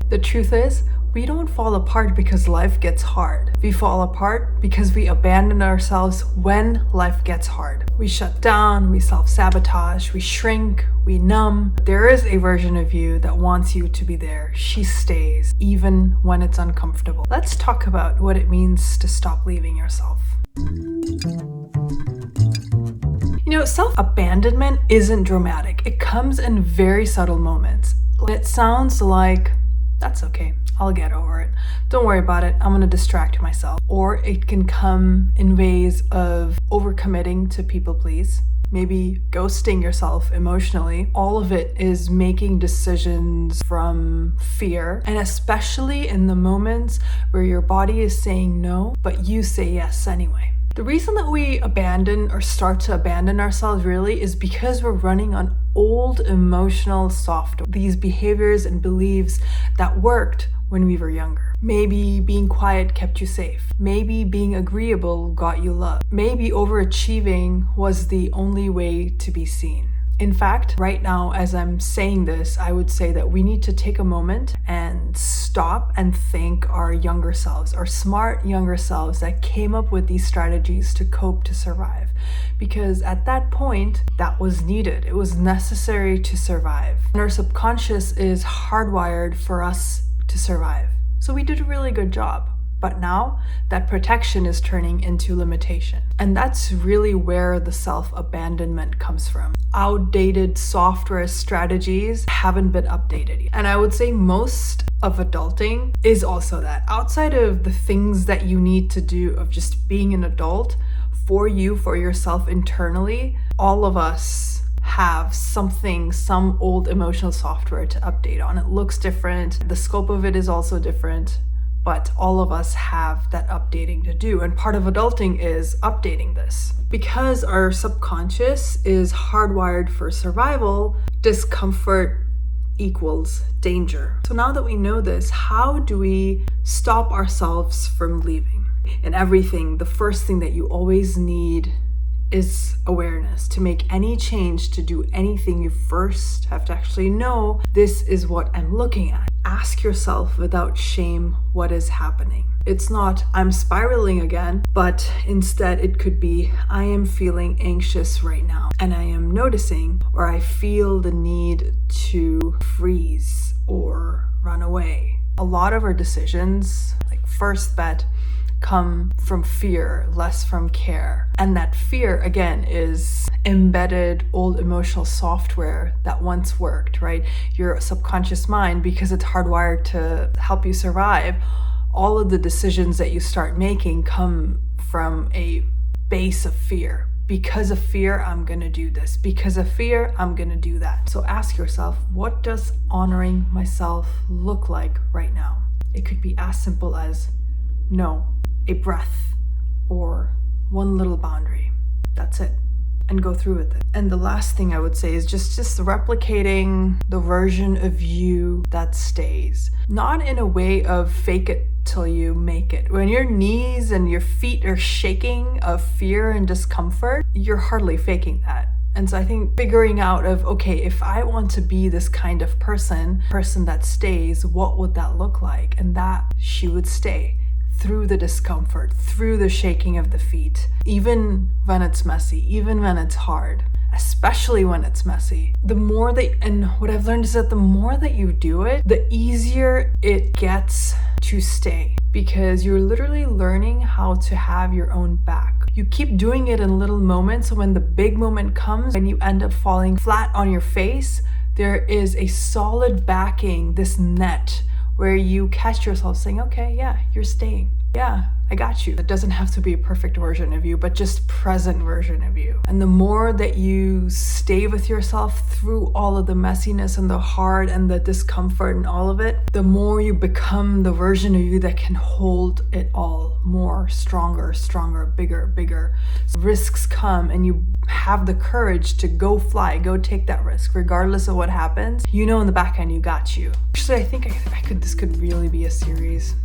The truth is, we don't fall apart because life gets hard. We fall apart because we abandon ourselves when life gets hard. We shut down, we self-sabotage, we shrink, we numb. There is a version of you that wants you to be there. She stays, even when it's uncomfortable. Let's talk about what it means to stop leaving yourself. Self-abandonment isn't dramatic. It comes in very subtle moments. It sounds like, that's okay, I'll get over it. Don't worry about it, I'm gonna distract myself. Or it can come in ways of overcommitting to people please. Maybe ghosting yourself emotionally. All of it is making decisions from fear, and especially in the moments where your body is saying no, but you say yes anyway. The reason that we abandon or start to abandon ourselves really is because we're running on old emotional software. These behaviors and beliefs that worked when we were younger. Maybe being quiet kept you safe. Maybe being agreeable got you love. Maybe overachieving was the only way to be seen. In fact, right now, as I'm saying this, I would say that we need to take a moment and stop and thank our younger selves, our smart younger selves that came up with these strategies to cope, to survive. Because at that point, that was needed. It was necessary to survive. And our subconscious is hardwired for us to survive. So we did a really good job. But now that protection is turning into limitation. And that's really where the self-abandonment comes from. Outdated software strategies haven't been updated yet. And I would say most of adulting is also that. Outside of the things that you need to do of just being an adult, for you, for yourself internally, all of us have something, some old emotional software to update on. It looks different. The scope of it is also different. But all of us have that updating to do. And part of adulting is updating this. Because our subconscious is hardwired for survival, discomfort equals danger. So now that we know this, how do we stop ourselves from leaving? In everything, the first thing that you always need is awareness. To make any change, to do anything, you first have to actually know, this is what I'm looking at. Ask yourself without shame what is happening. It's not, I'm spiraling again, but instead it could be, I am feeling anxious right now and I am noticing, or I feel the need to freeze or run away. A lot of our decisions, like first bet, come from fear, less from care. And that fear, again, is embedded old emotional software that once worked, right? Your subconscious mind, because it's hardwired to help you survive, all of the decisions that you start making come from a base of fear. Because of fear, I'm gonna do this. Because of fear, I'm gonna do that. So ask yourself, what does honoring myself look like right now? It could be as simple as no, a breath, or one little boundary. That's it. And go through with it. And the last thing I would say is just replicating the version of you that stays. Not in a way of fake it till you make it. When your knees and your feet are shaking of fear and discomfort, you're hardly faking that. And so I think figuring out of, okay, if I want to be this kind of person that stays, what would that look like? And that she would stay. Through the discomfort, through the shaking of the feet, even when it's messy, even when it's hard, especially when it's messy. And what I've learned is that the more that you do it, the easier it gets to stay, because you're literally learning how to have your own back. You keep doing it in little moments, so when the big moment comes and you end up falling flat on your face, there is a solid backing, this net, where you catch yourself saying, okay, yeah, you're staying. Yeah, I got you. It doesn't have to be a perfect version of you, but just present version of you. And the more that you stay with yourself through all of the messiness and the hard and the discomfort and all of it, the more you become the version of you that can hold it all more, stronger, bigger. So risks come and you have the courage to go fly, go take that risk, regardless of what happens. You know in the back end you got you. Actually, I think this could really be a series.